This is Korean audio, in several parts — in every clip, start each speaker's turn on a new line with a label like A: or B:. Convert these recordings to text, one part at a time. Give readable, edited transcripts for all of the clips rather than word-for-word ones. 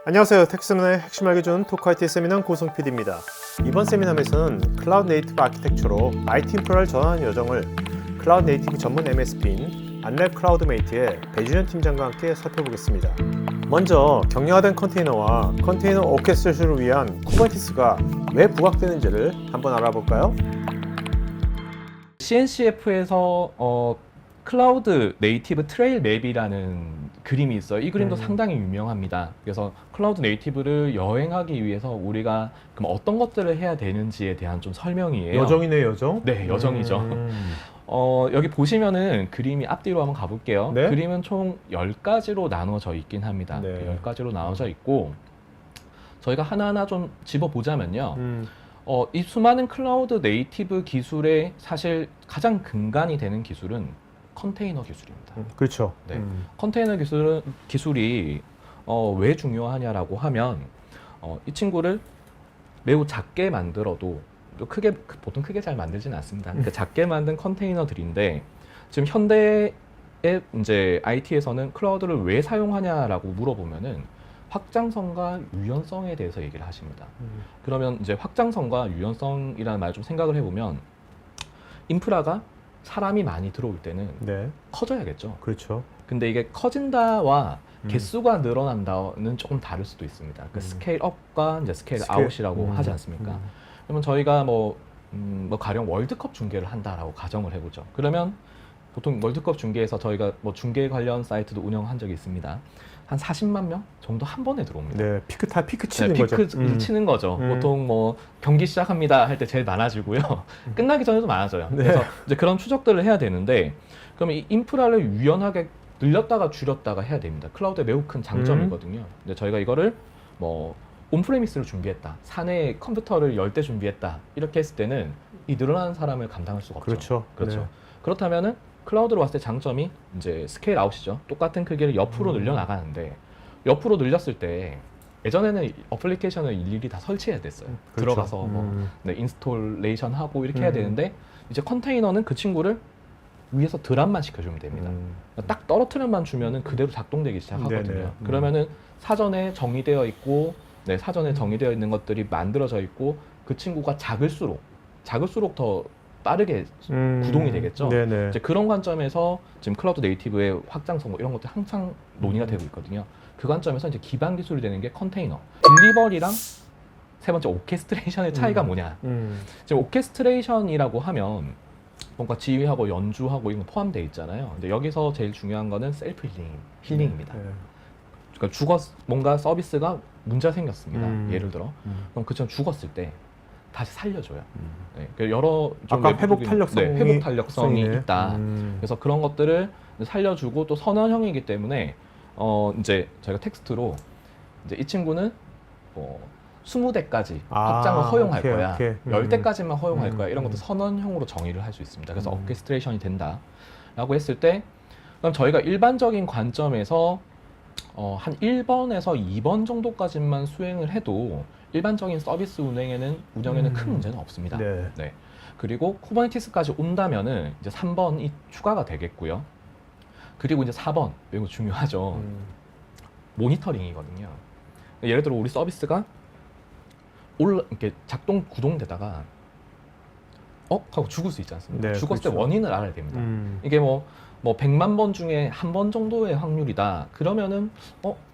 A: 안녕하세요. 텍스문의 핵심 알려주는 토크 IT 세미나 고성 PD입니다. 이번 세미나에서는 클라우드 네이티브 아키텍처로 IT 인프라를 전환하는 여정을 클라우드 네이티브 전문 MSP인 안랩 클라우드메이트의 배준현 팀장과 함께 살펴보겠습니다. 먼저 경량화된 컨테이너와 컨테이너 오케스트레이션을 위한 쿠버네티스가 왜 부각되는지를 한번 알아볼까요?
B: CNCF에서 클라우드 네이티브 트레일 맵이라는 그림이 있어요. 이 그림도 상당히 유명합니다. 그래서 클라우드 네이티브를 여행하기 위해서 우리가 그럼 어떤 것들을 해야 되는지에 대한 좀 설명이에요.
A: 여정이네, 여정?
B: 네, 여정이죠. 여기 보시면은 그림이 앞뒤로 한번 가볼게요.
A: 네?
B: 그림은 총 10가지로 나눠져 있긴 합니다.
A: 네.
B: 10가지로 나눠져 있고 저희가 하나하나 좀 집어보자면요. 이 수많은 클라우드 네이티브 기술의 사실 가장 근간이 되는 기술은 컨테이너 기술입니다.
A: 그렇죠.
B: 네. 컨테이너 기술이 왜 중요하냐라고 하면 이 친구를 매우 작게 만들어도 보통 크게 잘 만들지는 않습니다. 그러니까 작게 만든 컨테이너들인데 지금 현대의 이제 IT에서는 클라우드를 왜 사용하냐라고 물어보면은 확장성과 유연성에 대해서 얘기를 하십니다. 그러면 이제 확장성과 유연성이라는 말을 좀 생각을 해보면 인프라가 사람이 많이 들어올 때는
A: 네,
B: 커져야겠죠.
A: 그렇죠.
B: 근데 이게 커진다와 개수가 늘어난다는 조금 다를 수도 있습니다. 그 스케일 업과 이제 스케일 아웃이라고 하지 않습니까? 그러면 저희가 뭐 가령 월드컵 중계를 한다라고 가정을 해보죠. 그러면 보통 월드컵 중계에서 저희가 뭐 중계 관련 사이트도 운영한 적이 있습니다. 한 40만 명 정도 한 번에 들어옵니다.
A: 네, 피크 치는
B: 네,
A: 거죠.
B: 피크 치는 거죠. 보통 뭐 경기 시작합니다 할 때 제일 많아지고요. 끝나기 전에도 많아져요.
A: 네.
B: 그래서 이제 그런 추적들을 해야 되는데 그러면 이 인프라를 유연하게 늘렸다가 줄였다가 해야 됩니다. 클라우드의 매우 큰 장점이거든요. 근데 저희가 이거를 뭐 온프레미스를 준비했다, 사내 컴퓨터를 10대 준비했다 이렇게 했을 때는 이 늘어나는 사람을 감당할 수가 없죠.
A: 그렇죠. 네.
B: 그렇다면은 클라우드로 봤을 때 장점이 이제 스케일 아웃이죠. 똑같은 크기를 옆으로 늘려 나가는데 옆으로 늘렸을 때 예전에는 어플리케이션을 일일이 다 설치해야 됐어요.
A: 그렇죠.
B: 들어가서 뭐 인스톨레이션 하고 이렇게 해야 되는데 이제 컨테이너는 그 친구를 위에서 드랍만 시켜주면 됩니다. 딱 떨어뜨려만 주면은 그대로 작동되기 시작하거든요.
A: 네네.
B: 그러면은 사전에 정의되어 있고, 사전에 정의되어 있는 것들이 만들어져 있고 그 친구가 작을수록 더 빠르게 구동이 되겠죠.
A: 네네.
B: 이제 그런 관점에서 지금 클라우드 네이티브의 확장성 이런 것들 항상 논의가 되고 있거든요. 그 관점에서 이제 기반 기술이 되는 게 컨테이너, 딜리버리랑 세 번째 오케스트레이션의 차이가 뭐냐. 지금 오케스트레이션이라고 하면 뭔가 지휘하고 연주하고 이런 거 포함되어 있잖아요. 근데 여기서 제일 중요한 거는 셀프 힐링입니다.
A: 네.
B: 그러니까 뭔가 서비스가 문제가 생겼습니다. 예를 들어 그럼 그처럼 죽었을 때 다시 살려줘요. 네, 그러니까 여러 좀
A: 아까 회복
B: 탄력성이 있다. 그래서 그런 것들을 살려주고 또 선언형이기 때문에 이제 저희가 텍스트로 이제 이 친구는 20대까지 확장을 허용할 거야. 10대까지만 허용할 거야. 이런 것도 선언형으로 정의를 할 수 있습니다. 그래서 오케스트레이션이 된다라고 했을 때 그럼 저희가 일반적인 관점에서 한 1번에서 2번 정도까지만 수행을 해도 일반적인 서비스 운영에는 큰 문제는 없습니다.
A: 네.
B: 그리고 쿠버네티스까지 온다면은 이제 3번이 추가가 되겠고요. 그리고 이제 4번 매우 중요하죠. 모니터링이거든요. 예를 들어 우리 서비스가 이렇게 구동되다가 하고 죽을 수 있지 않습니까?
A: 네,
B: 죽었을
A: 그렇죠.
B: 때 원인을 알아야 됩니다. 이게 뭐 100만 번 중에 한 번 정도의 확률이다. 그러면은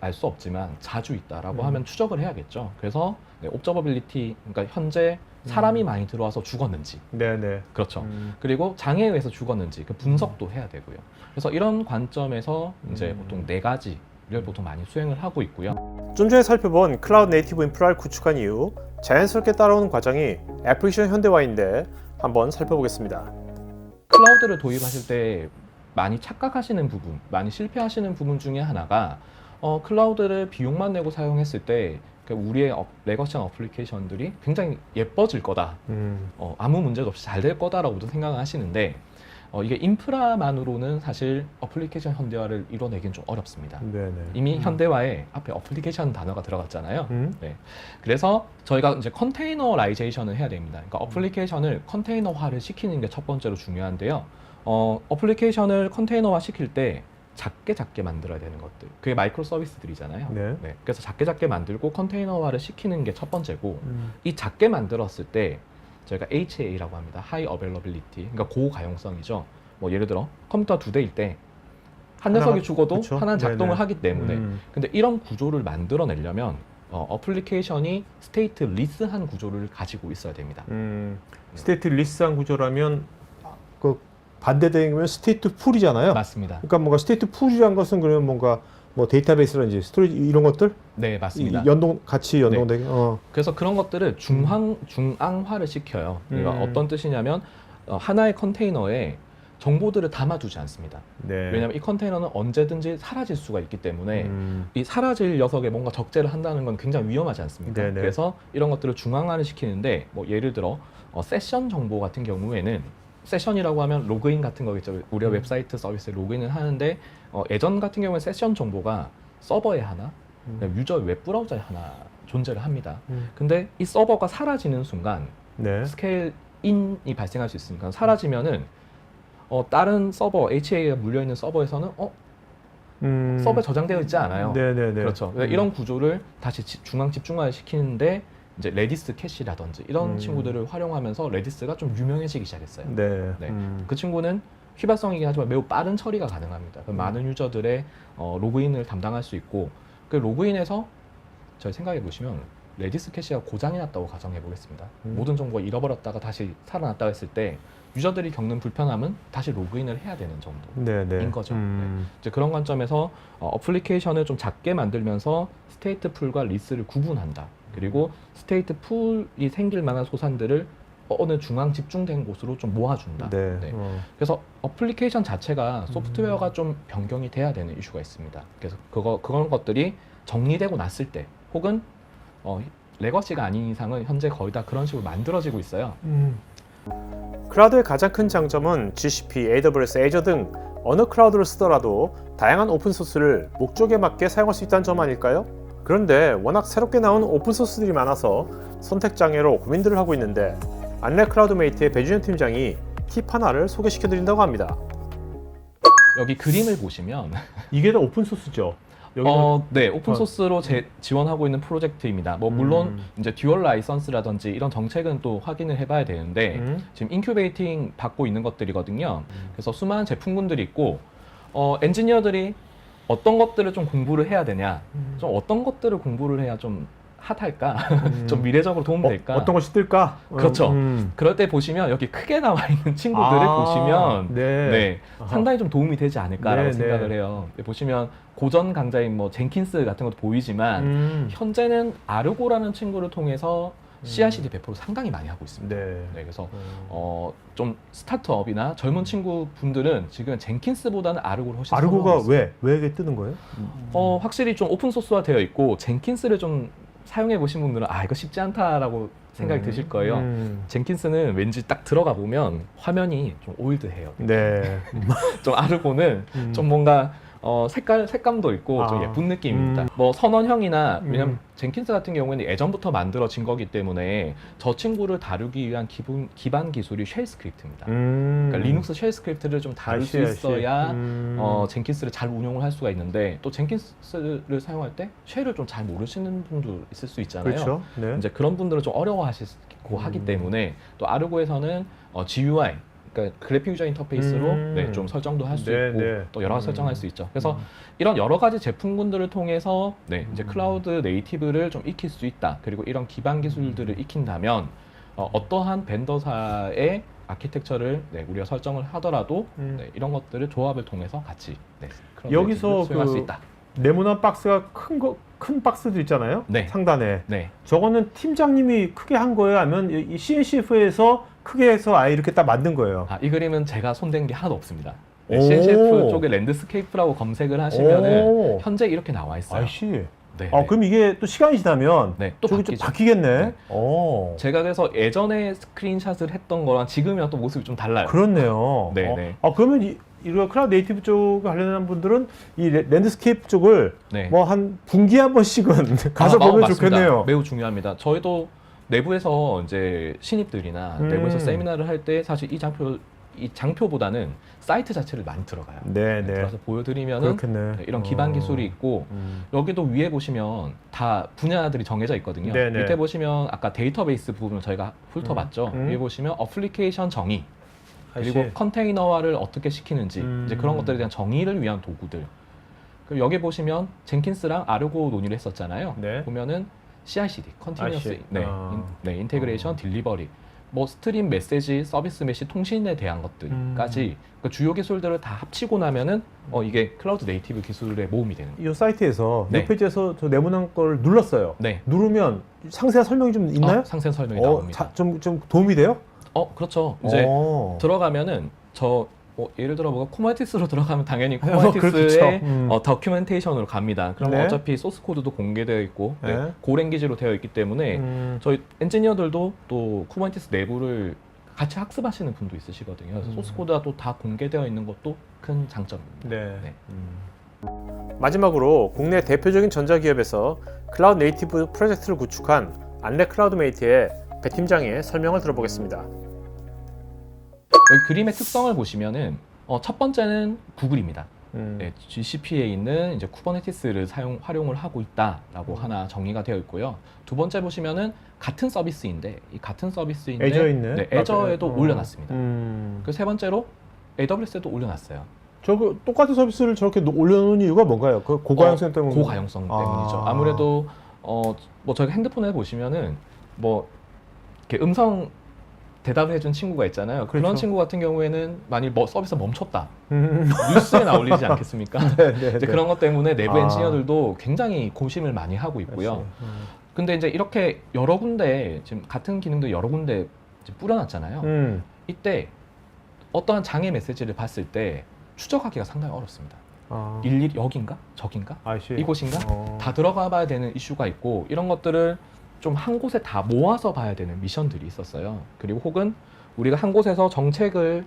B: 알 수 없지만 자주 있다라고 하면 추적을 해야겠죠. 그래서 옵저버빌리티, 그러니까 현재 사람이 많이 들어와서 죽었는지,
A: 네네.
B: 그렇죠. 그리고 장애에 의해서 죽었는지 그 분석도 해야 되고요. 그래서 이런 관점에서 이제 보통 4가지를 보통 많이 수행을 하고 있고요.
A: 좀 전에 살펴본 클라우드 네이티브 인프라를 구축한 이후 자연스럽게 따라오는 과정이 애플리케이션 현대화인데 한번 살펴보겠습니다.
B: 클라우드를 도입하실 때 많이 착각하시는 부분, 많이 실패하시는 부분 중에 하나가 클라우드를 비용만 내고 사용했을 때 우리의 레거시한 어플리케이션들이 굉장히 예뻐질 거다, 아무 문제도 없이 잘 될 거다라고도 생각을 하시는데 이게 인프라만으로는 사실 어플리케이션 현대화를 이뤄내기는 좀 어렵습니다.
A: 네네.
B: 이미 현대화에 앞에 어플리케이션 단어가 들어갔잖아요. 네. 그래서 저희가 이제 컨테이너라이제이션을 해야 됩니다. 그러니까 어플리케이션을 컨테이너화를 시키는 게 첫 번째로 중요한데요. 어플리케이션을 컨테이너화 시킬 때 작게 만들어야 되는 것들. 그게 마이크로 서비스들이잖아요.
A: 네.
B: 그래서 작게 만들고 컨테이너화를 시키는 게 첫 번째고 이 작게 만들었을 때 저희가 HA라고 합니다. High Availability. 그러니까 고가용성이죠. 뭐 예를 들어 컴퓨터 2대일 때 한 녀석이 죽어도
A: 그쵸?
B: 하나는 작동을
A: 네네.
B: 하기 때문에 근데 이런 구조를 만들어내려면 어플리케이션이 스테이트 리스한 구조를 가지고 있어야 됩니다.
A: 스테이트 리스한 구조라면 그 반대되면 스테이트 풀이잖아요.
B: 맞습니다.
A: 그러니까 뭔가 스테이트 풀이란 것은 그러면 뭔가 뭐 데이터베이스라든지 스토리지 이런 것들
B: 네, 맞습니다.
A: 같이 연동되게.
B: 그래서 그런 것들을 중앙화를 시켜요. 그러니까 어떤 뜻이냐면 하나의 컨테이너에 정보들을 담아두지 않습니다.
A: 네.
B: 왜냐하면 이 컨테이너는 언제든지 사라질 수가 있기 때문에 이 사라질 녀석에 뭔가 적재를 한다는 건 굉장히 위험하지 않습니까?
A: 네네.
B: 그래서 이런 것들을 중앙화를 시키는데 뭐 예를 들어 세션 정보 같은 경우에는 세션이라고 하면 로그인 같은 거겠죠. 우리가 웹사이트 서비스에 로그인을 하는데 예전 같은 경우에 세션 정보가 서버에 하나, 유저 웹브라우저에 하나 존재를 합니다. 근데 이 서버가 사라지는 순간
A: 네.
B: 스케일 인이 발생할 수 있으니까 사라지면은 다른 서버 HA에 물려있는 서버에서는 서버에 저장되어 있지 않아요.
A: 네네네.
B: 그렇죠. 이런 구조를 다시 중앙 집중화 시키는데 이제 레디스 캐시라든지 이런 친구들을 활용하면서 레디스가 좀 유명해지기 시작했어요.
A: 네.
B: 네. 그 친구는 휘발성이긴 하지만 매우 빠른 처리가 가능합니다. 많은 유저들의 로그인을 담당할 수 있고 그 로그인에서 저희 생각해 보시면 레디스 캐시가 고장이 났다고 가정해 보겠습니다. 모든 정보가 잃어버렸다가 다시 살아났다고 했을 때 유저들이 겪는 불편함은 다시 로그인을 해야 되는 정도인
A: 네네.
B: 거죠. 이제 그런 관점에서 어플리케이션을 좀 작게 만들면서 스테이트 풀과 리스를 구분한다. 그리고 스테이트 풀이 생길 만한 소산들을 어느 중앙 집중된 곳으로 좀 모아준다.
A: 네.
B: 네. 그래서 어플리케이션 자체가 소프트웨어가 좀 변경이 돼야 되는 이슈가 있습니다. 그래서 그런 것들이 정리되고 났을 때 혹은 레거시가 아닌 이상은 현재 거의 다 그런 식으로 만들어지고 있어요.
A: 클라우드의 가장 큰 장점은 GCP, AWS, Azure 등 어느 클라우드를 쓰더라도 다양한 오픈소스를 목적에 맞게 사용할 수 있다는 점 아닐까요? 그런데 워낙 새롭게 나온 오픈소스들이 많아서 선택장애로 고민들을 하고 있는데 안랩 클라우드메이트의 배준현 팀장이 팁 하나를 소개시켜드린다고 합니다.
B: 여기 그림을 보시면
A: 이게 다 오픈소스죠?
B: 네, 오픈소스로 지원하고 있는 프로젝트입니다. 뭐 물론 이제 듀얼 라이선스라든지 이런 정책은 또 확인을 해봐야 되는데 지금 인큐베이팅 받고 있는 것들이거든요. 그래서 수많은 제품군들이 있고 엔지니어들이 어떤 것들을 좀 공부를 해야 되냐, 좀 어떤 것들을 공부를 해야 좀 핫할까, 좀 미래적으로 도움될까.
A: 어떤 것이 뜰까?
B: 그렇죠. 그럴 때 보시면 여기 크게 나와 있는 친구들을 보시면
A: 네.
B: 상당히 좀 도움이 되지 않을까라고
A: 네,
B: 생각을 해요. 보시면 고전 강자인 뭐 젠킨스 같은 것도 보이지만 현재는 아르고라는 친구를 통해서 CI/CD 배포를 상당히 많이 하고 있습니다.
A: 네.
B: 그래서 좀 스타트업이나 젊은 친구분들은 지금 젠킨스보다는 아르고를 훨씬
A: 아르고가
B: 선호하고 있어요.
A: 왜 이게 뜨는 거예요?
B: 확실히 좀 오픈 소스화 되어 있고 젠킨스를 좀 사용해 보신 분들은 이거 쉽지 않다라고 생각이 드실 거예요. 젠킨스는 왠지 딱 들어가 보면 화면이 좀 올드해요.
A: 네.
B: 좀 아르고는 좀 뭔가 색감도 있고 좀 예쁜 느낌입니다. 뭐 선원형이나 왜냐면 젠킨스 같은 경우에는 예전부터 만들어진 거기 때문에 저 친구를 다루기 위한 기반 기술이 쉘 스크립트입니다. 그러니까 리눅스 쉘 스크립트를 좀 다룰 수 있어야 젠킨스를 잘 운용을 할 수가 있는데 또 젠킨스를 사용할 때 쉘을 좀 잘 모르시는 분도 있을 수 있잖아요.
A: 그렇죠. 네.
B: 이제 그런 분들은 좀 어려워하시고 하기 때문에 또 아르고에서는 GUI 그러니까 그래픽 유저 인터페이스로 좀 설정도 할 수 있고 또 여러 가지 설정할 수 있죠. 그래서 이런 여러 가지 제품군들을 통해서 이제 클라우드 네이티브를 좀 익힐 수 있다. 그리고 이런 기반 기술들을 익힌다면 어떠한 벤더사의 아키텍처를 우리가 설정을 하더라도 이런 것들을 조합을 통해서 같이 그런
A: 여기서
B: 수행할 수 있다.
A: 네모난 박스가 큰 박스들 있잖아요.
B: 네.
A: 상단에.
B: 네.
A: 저거는 팀장님이 크게 한 거예요? 아니면 이 CNCF에서 크게 해서 아예 이렇게 딱 만든 거예요?
B: 이 그림은 제가 손댄 게 하나도 없습니다. CNCF 쪽에 랜드스케이프라고 검색을 하시면은 현재 이렇게 나와 있어요.
A: 아이씨.
B: 네.
A: 그럼 이게 또 시간이 지나면
B: 또
A: 저기 좀
B: 바뀌죠.
A: 바뀌겠네.
B: 네. 제가 그래서 예전에 스크린샷을 했던 거랑 지금이랑 또 모습이 좀 달라요.
A: 그렇네요.
B: 네.
A: 그러면 이런 클라우드 네이티브 쪽 관련한 분들은 이 랜드스케이프 쪽을 뭐 한 분기에 한 번씩은 가서 보면
B: 맞습니다.
A: 좋겠네요.
B: 매우 중요합니다. 저희도 내부에서 이제 신입들이나 내부에서 세미나를 할 때 사실 이 이 장표보다는 사이트 자체를 많이 들어가요.
A: 네, 네.
B: 들어서 보여드리면은
A: 그렇겠네.
B: 네, 이런 기반 기술이 있고 여기도 위에 보시면 다 분야들이 정해져 있거든요.
A: 네네.
B: 밑에 보시면 아까 데이터베이스 부분을 저희가 훑어봤죠. 위에 보시면 어플리케이션 정의 그리고
A: I see.
B: 컨테이너화를 어떻게 시키는지 이제 그런 것들에 대한 정의를 위한 도구들. 그리고 여기 보시면 젠킨스랑 아르고 논의를 했었잖아요.
A: 네.
B: 보면은 CI/CD, 컨티뉴어스,
A: I see.
B: 네, 인테그레이션, 딜리버리, 뭐 스트림 메시지, 서비스 메시 통신에 대한 것들까지 그 주요 기술들을 다 합치고 나면은 이게 클라우드 네이티브 기술의 모음이 되는 거예요.
A: 이 사이트에서
B: 네.
A: 이 페이지에서 저 네모난 걸 눌렀어요.
B: 네.
A: 누르면 상세한 설명이 좀 있나요?
B: 상세 설명이 나옵니다.
A: 좀 도움이 돼요?
B: 그렇죠. 이제 들어가면은 예를 들어 뭐가 코마티스로 들어가면 당연히 코마티스의
A: 그렇겠죠.
B: 다큐멘테이션으로 갑니다. 그럼
A: 네.
B: 어차피 소스 코드도 공개되어 있고
A: 네.
B: 고랭귀지로 되어 있기 때문에 저희 엔지니어들도 또 쿠버네티스 내부를 같이 학습하시는 분도 있으시거든요. 그래서 소스 코드가 또 다 공개되어 있는 것도 큰 장점입니다.
A: 네.
B: 네.
A: 마지막으로 국내 대표적인 전자기업에서 클라우드 네이티브 프로젝트를 구축한 안랩 클라우드메이트의 배 팀장의 설명을 들어보겠습니다.
B: 여기 그림의 특성을 보시면은 첫 번째는 구글입니다. 네, GCP에 있는 이제 쿠버네티스를 활용을 하고 있다라고 하나 정의가 되어 있고요. 두 번째 보시면은 같은 서비스인데 이 같은 서비스인데
A: 애저에 있네.
B: 네, 애저에도 올려놨습니다.
A: 음.
B: 그 세 번째로 AWS에도 올려놨어요.
A: 저거 똑같은 서비스를 저렇게 올려놓은 이유가 뭔가요? 그 고가용성 때문에?
B: 고가용성 때문이죠. 아무래도 뭐 저희 핸드폰에 보시면은 뭐 이렇게 음성 대답을 해준 친구가 있잖아요. 그런
A: 그렇죠.
B: 친구 같은 경우에는 만일 서비스가 멈췄다. 뉴스에 나올리지 않겠습니까? 이제 그런 것 때문에 내부 엔지니어들도 굉장히 고심을 많이 하고 있고요. 근데 이제 이렇게 여러 군데 지금 같은 기능도 여러 군데 이제 뿌려놨잖아요. 이때 어떠한 장애 메시지를 봤을 때 추적하기가 상당히 어렵습니다. 일일이 여긴가? 저긴가? 이곳인가? 다 들어가 봐야 되는 이슈가 있고 이런 것들을 좀 한 곳에 다 모아서 봐야 되는 미션들이 있었어요. 그리고 혹은 우리가 한 곳에서 정책을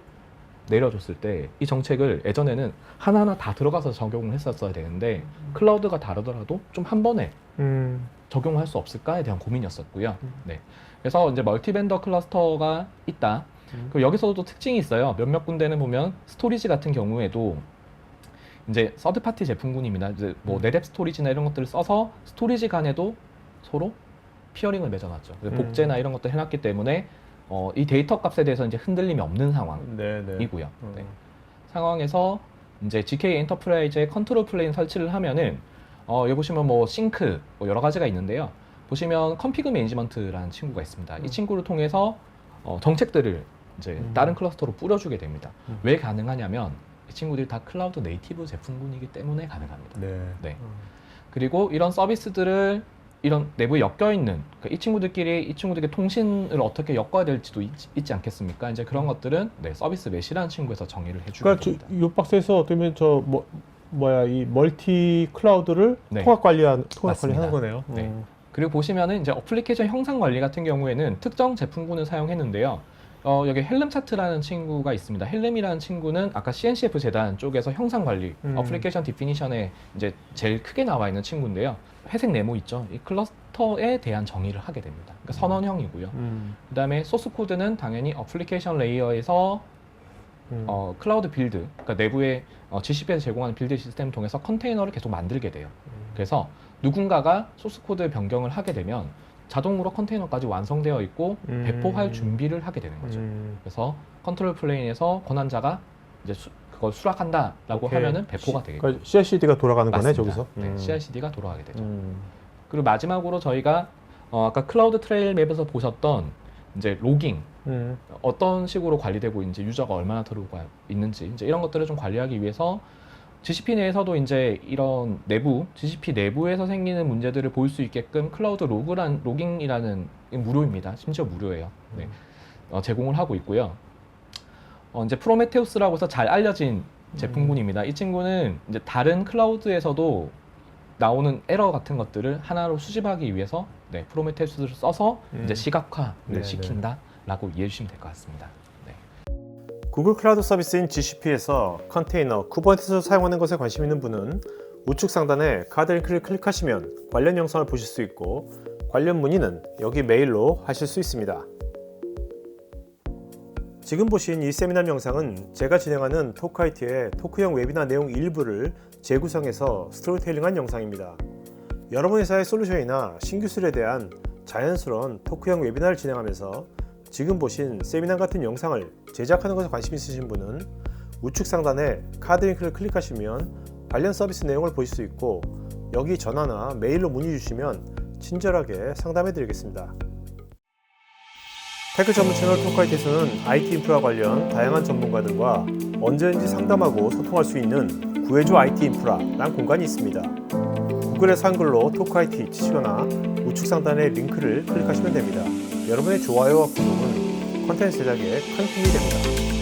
B: 내려줬을 때 이 정책을 예전에는 하나하나 다 들어가서 적용을 했었어야 되는데 클라우드가 다르더라도 좀 한 번에 적용할 수 없을까에 대한 고민이었었고요. 네. 그래서 이제 멀티벤더 클러스터가 있다. 그리고 여기서도 특징이 있어요. 몇몇 군데는 보면 스토리지 같은 경우에도 이제 서드파티 제품군입니다. 이제 뭐 넷앱 스토리지나 이런 것들을 써서 스토리지 간에도 서로 피어링을 맺어놨죠. 복제나 이런 것들 해놨기 때문에 이 데이터 값에 대해서 이제 흔들림이 없는 상황이고요. 네. 상황에서 이제 GK 엔터프라이즈의 컨트롤 플레인 설치를 하면은 여기 보시면 뭐 싱크 뭐 여러 가지가 있는데요. 보시면 컨피그 매니지먼트라는 친구가 있습니다. 이 친구를 통해서 정책들을 이제 다른 클러스터로 뿌려주게 됩니다. 왜 가능하냐면 이 친구들이 다 클라우드 네이티브 제품군이기 때문에 가능합니다. 네. 그리고 이런 서비스들을 이런 내부에 엮여 있는 이 친구들에게 통신을 어떻게 엮어야 될지도 있지 않겠습니까? 이제 그런 것들은 서비스 메시라는 친구에서 정의를 해주게 됩니다.
A: 그러니까 이 박스에서 어떻게 보면 이 멀티 클라우드를 통합 관리하는 거네요.
B: 네. 그리고 보시면은 이제 어플리케이션 형상 관리 같은 경우에는 특정 제품군을 사용했는데요. 여기 헬름 차트라는 친구가 있습니다. 헬름이라는 친구는 아까 CNCF 재단 쪽에서 형상 관리, 어플리케이션 디피니션에 이제 제일 크게 나와 있는 친구인데요. 회색 네모 있죠. 이 클러스터에 대한 정의를 하게 됩니다. 그러니까 선언형이고요. 그다음에 소스 코드는 당연히 어플리케이션 레이어에서 클라우드 빌드, 그러니까 내부에 GCP에서 제공하는 빌드 시스템을 통해서 컨테이너를 계속 만들게 돼요. 그래서 누군가가 소스 코드 변경을 하게 되면 자동으로 컨테이너까지 완성되어 있고 배포할 준비를 하게 되는 거죠. 그래서 컨트롤 플레인에서 권한자가 이제 그걸 수락한다라고 하면은 배포가 되겠죠.
A: 그러니까 CI/CD가 돌아가는 거네,
B: 맞습니다.
A: 저기서.
B: 네, CI/CD가 돌아가게 되죠. 그리고 마지막으로 저희가 아까 클라우드 트레일 맵에서 보셨던 이제 로깅, 어떤 식으로 관리되고 있는지, 유저가 얼마나 들어오고 있는지 이제 이런 것들을 좀 관리하기 위해서 GCP 내에서도 이제 이런 GCP 내부에서 생기는 문제들을 볼 수 있게끔 클라우드 로깅이라는 무료입니다. 심지어 무료예요. 네. 제공을 하고 있고요. 이제 프로메테우스라고 해서 잘 알려진 제품군입니다. 이 친구는 이제 다른 클라우드에서도 나오는 에러 같은 것들을 하나로 수집하기 위해서 프로메테우스를 써서 이제 시각화를 시킨다라고 이해해 주시면 될 것 같습니다.
A: 구글 클라우드 서비스인 GCP에서 컨테이너, 쿠버네티스를 사용하는 것에 관심 있는 분은 우측 상단에 카드 링크를 클릭하시면 관련 영상을 보실 수 있고 관련 문의는 여기 메일로 하실 수 있습니다. 지금 보신 이 세미나 영상은 제가 진행하는 토크IT의 토크형 웨비나 내용 일부를 재구성해서 스토리텔링한 영상입니다. 여러분 회사의 솔루션이나 신기술에 대한 자연스러운 토크형 웨비나를 진행하면서 지금 보신 세미나 같은 영상을 제작하는 것에 관심 있으신 분은 우측 상단에 카드 링크를 클릭하시면 관련 서비스 내용을 보실 수 있고, 여기 전화나 메일로 문의 주시면 친절하게 상담해 드리겠습니다. 테크 전문 채널 토크IT에서는 IT 인프라 관련 다양한 전문가들과 언제든지 상담하고 소통할 수 있는 구해줘 IT 인프라라는 공간이 있습니다. 구글에서 한글로 토크IT 치시거나 우측 상단의 링크를 클릭하시면 됩니다. 여러분의 좋아요와 구독은 컨텐츠 제작에 큰 힘이 됩니다.